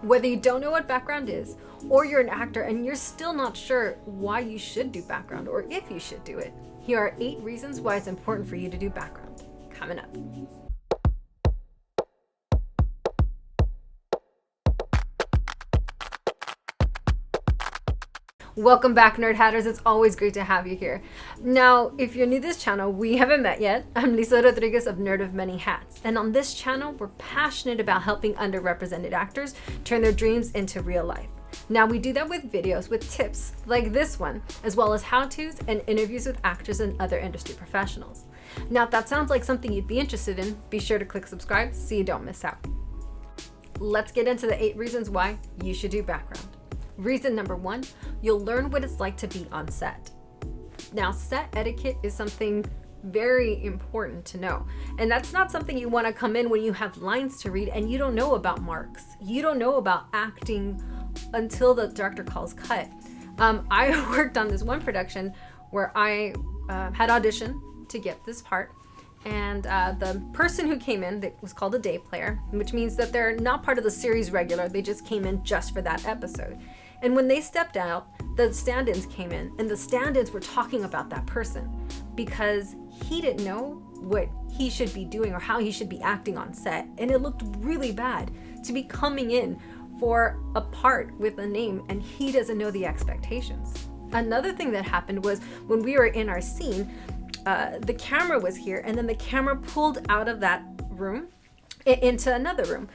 Whether you don't know what background is, or you're an actor and you're still not sure why you should do background or if you should do it, here are 8 reasons why it's important for you to do background. Coming up. Welcome back, Nerd Hatters. It's always great to have you here. Now, if you're new to this channel, we haven't met yet. I'm Lisa Rodríguez of Nerd of Many Hats. And on this channel, we're passionate about helping underrepresented actors turn their dreams into real life. Now, we do that with videos with tips like this one, as well as how-tos and interviews with actors and other industry professionals. Now, if that sounds like something you'd be interested in, be sure to click subscribe so you don't miss out. Let's get into the 8 reasons why you should do background. Reason number 1, you'll learn what it's like to be on set. Now, set etiquette is something very important to know. And that's not something you want to come in when you have lines to read and you don't know about marks. You don't know about acting until the director calls cut. I worked on this one production where I had auditioned to get this part. And the person who came in, that was called a day player, which means that they're not part of the series regular. They just came in just for that episode. And when they stepped out, the stand-ins came in, and the stand-ins were talking about that person because he didn't know what he should be doing or how he should be acting on set. And it looked really bad to be coming in for a part with a name and he doesn't know the expectations. Another thing that happened was when we were in our scene, the camera was here and then the camera pulled out of that room into another room.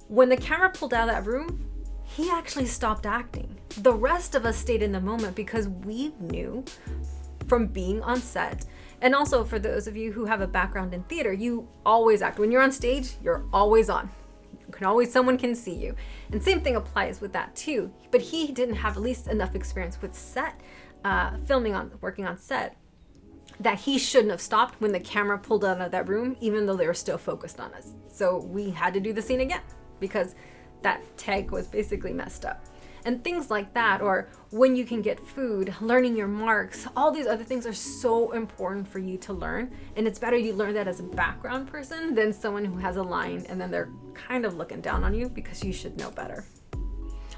When the camera pulled out of that room, he actually stopped acting. The rest of us stayed in the moment because we knew from being on set. And also for those of you who have a background in theater, you always act. When you're on stage, you're always on. Someone can see you. And same thing applies with that too. But he didn't have at least enough experience with set, working on set, that he shouldn't have stopped when the camera pulled out of that room, even though they were still focused on us. So we had to do the scene again because that tag was basically messed up. And things like that, or when you can get food, learning your marks, all these other things are so important for you to learn. And it's better you learn that as a background person than someone who has a line and then they're kind of looking down on you because you should know better.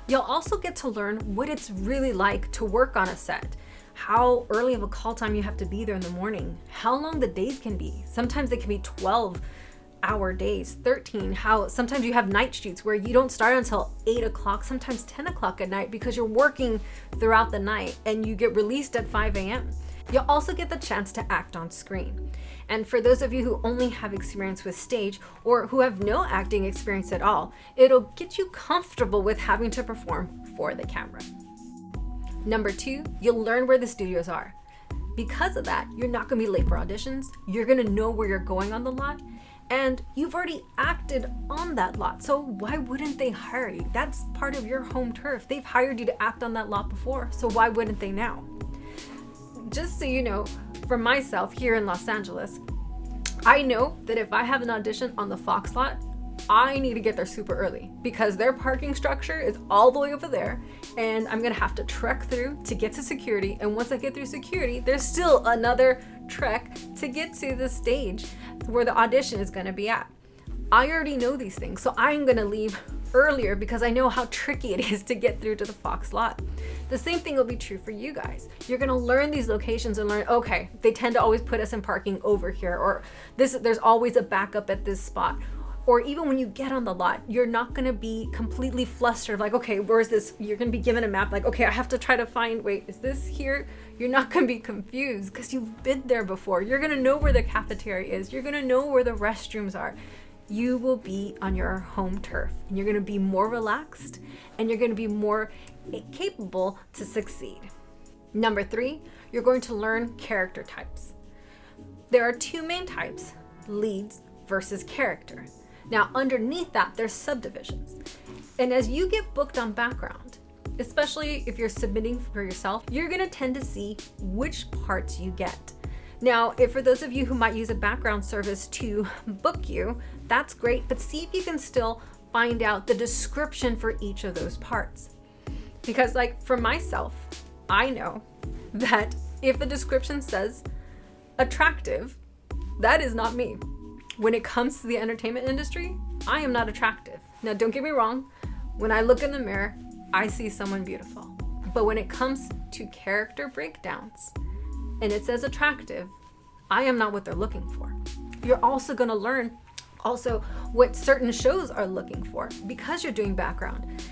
You'll also get to learn what it's really like to work on a set. How early of a call time you have to be there in the morning, how long the days can be. Sometimes they can be 12-hour days, 13, how sometimes you have night shoots where you don't start until 8 o'clock, sometimes 10 o'clock at night because you're working throughout the night and you get released at 5 a.m. You'll also get the chance to act on screen. And for those of you who only have experience with stage or who have no acting experience at all, it'll get you comfortable with having to perform for the camera. Number 2, you'll learn where the studios are. Because of that, you're not gonna be late for auditions, you're gonna know where you're going on the lot, and you've already acted on that lot, so why wouldn't they hire you? That's part of your home turf. They've hired you to act on that lot before, so why wouldn't they now? Just so you know, for myself here in Los Angeles, I know that if I have an audition on the Fox lot, I need to get there super early because their parking structure is all the way over there and I'm gonna have to trek through to get to security, and once I get through security, there's still another trek to get to the stage where the audition is gonna be at. I already know these things, so I'm gonna leave earlier because I know how tricky it is to get through to the Fox lot. The same thing will be true for you guys. You're gonna learn these locations and learn, okay, they tend to always put us in parking over here, or there's always a backup at this spot. Or even when you get on the lot, you're not gonna be completely flustered, like, okay, where's this? You're gonna be given a map, like, okay, I have to try to find, wait, is this here? You're not gonna be confused because you've been there before. You're gonna know where the cafeteria is. You're gonna know where the restrooms are. You will be on your home turf and you're gonna be more relaxed and you're gonna be more capable to succeed. Number 3, you're going to learn character types. There are 2 main types, leads versus character. Now, underneath that, there's subdivisions. And as you get booked on background, especially if you're submitting for yourself, you're gonna tend to see which parts you get. Now, if for those of you who might use a background service to book you, that's great, but see if you can still find out the description for each of those parts. Because like for myself, I know that if the description says attractive, that is not me. When it comes to the entertainment industry, I am not attractive. Now, don't get me wrong. When I look in the mirror, I see someone beautiful. But when it comes to character breakdowns and it says attractive, I am not what they're looking for. You're also going to learn also what certain shows are looking for because you're doing background.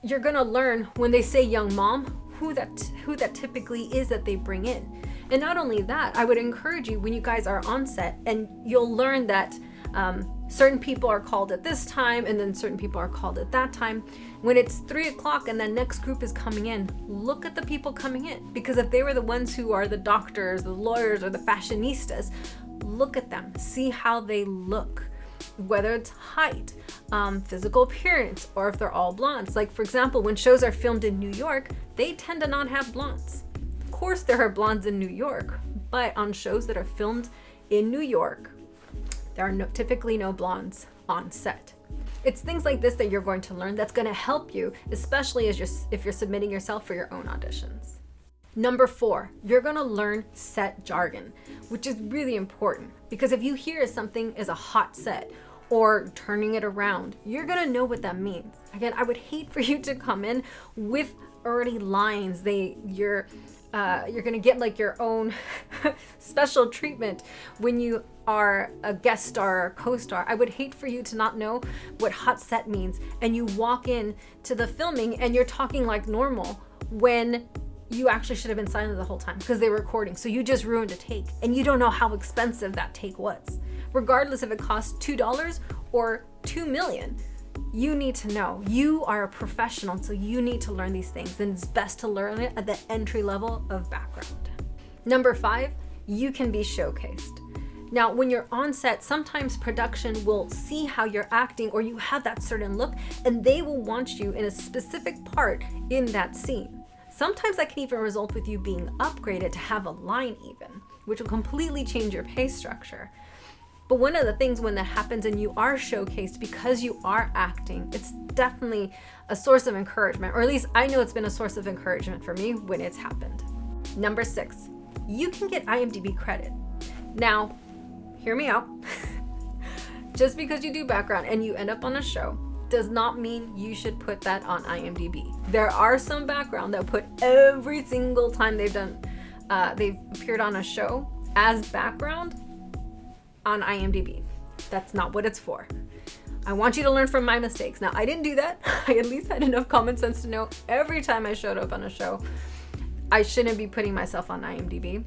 You're going to learn when they say young mom, who that typically is that they bring in. And not only that, I would encourage you when you guys are on set, and you'll learn that certain people are called at this time and then certain people are called at that time. When it's 3 o'clock and the next group is coming in, look at the people coming in, because if they were the ones who are the doctors, the lawyers, or the fashionistas, look at them, see how they look, whether it's height, physical appearance, or if they're all blondes. Like for example, when shows are filmed in New York, they tend to not have blondes. Of course there are blondes in New York, but on shows that are filmed in New York, there are typically no blondes on set. It's things like this that you're going to learn that's going to help you, especially if you're submitting yourself for your own auditions. Number 4, you're going to learn set jargon, which is really important, because if you hear something is a hot set or turning it around, you're going to know what that means. Again, I would hate for you to come in with already lines. You're going to get like your own special treatment when you are a guest star or co-star. I would hate for you to not know what hot set means and you walk in to the filming and you're talking like normal when you actually should have been silent the whole time because they were recording. So you just ruined a take and you don't know how expensive that take was. Regardless if it costs $2 or $2 million, you need to know. You are a professional, so you need to learn these things, and it's best to learn it at the entry level of background. Number 5, you can be showcased. Now, when you're on set, sometimes production will see how you're acting or you have that certain look, and they will want you in a specific part in that scene. Sometimes that can even result with you being upgraded to have a line even, which will completely change your pay structure. But one of the things when that happens and you are showcased because you are acting, it's definitely a source of encouragement, or at least I know it's been a source of encouragement for me when it's happened. Number 6, you can get IMDb credit. Now, hear me out. Just because you do background and you end up on a show does not mean you should put that on IMDb. There are some background that put every single time they've appeared on a show as background on IMDb. That's not what it's for. I want you to learn from my mistakes. Now, I didn't do that. I at least had enough common sense to know every time I showed up on a show, I shouldn't be putting myself on IMDb.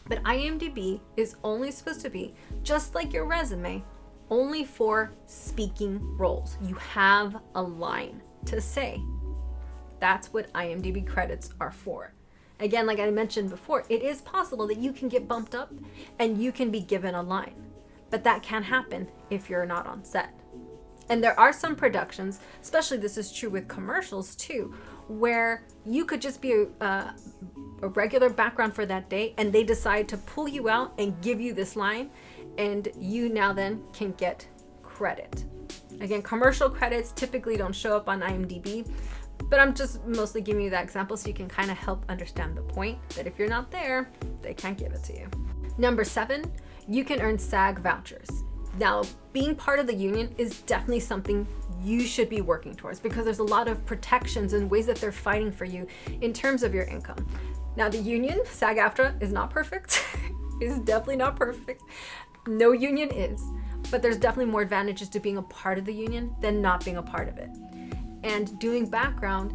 But IMDb is only supposed to be, just like your resume, only for speaking roles. You have a line to say. That's what IMDb credits are for. Again, like I mentioned before, it is possible that you can get bumped up and you can be given a line, but that can happen if you're not on set. And there are some productions, especially this is true with commercials too, where you could just be a regular background for that day and they decide to pull you out and give you this line, and you now then can get credit. Again, commercial credits typically don't show up on IMDb, but I'm just mostly giving you that example so you can kind of help understand the point that if you're not there, they can't give it to you. Number 7, you can earn SAG vouchers. Now, being part of the union is definitely something you should be working towards because there's a lot of protections and ways that they're fighting for you in terms of your income. Now, the union, SAG-AFTRA, is not perfect. It's definitely not perfect. No union is, but there's definitely more advantages to being a part of the union than not being a part of it. And doing background,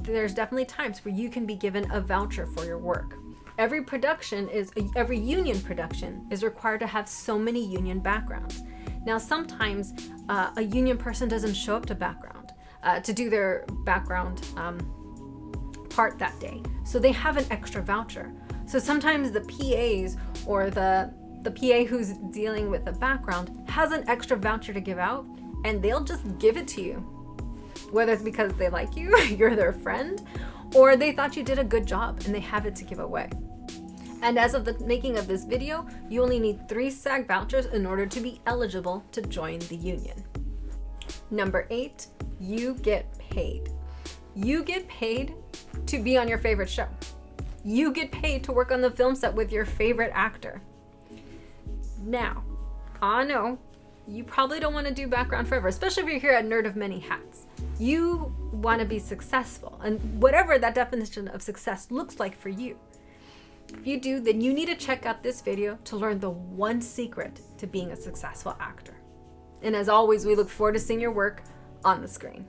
there's definitely times where you can be given a voucher for your work. Every union production is required to have so many union backgrounds. Now, sometimes a union person doesn't show up to background to do their background part that day. So they have an extra voucher. So sometimes the PAs or the PA who's dealing with the background has an extra voucher to give out, and they'll just give it to you. Whether it's because they like you, you're their friend, or they thought you did a good job and they have it to give away. And as of the making of this video, you only need 3 SAG vouchers in order to be eligible to join the union. Number 8, you get paid. You get paid to be on your favorite show. You get paid to work on the film set with your favorite actor. Now, I know you probably don't want to do background forever, especially if you're here at Nerd of Many Hats. You want to be successful, and whatever that definition of success looks like for you. If you do, then you need to check out this video to learn the one secret to being a successful actor. And as always, we look forward to seeing your work on the screen.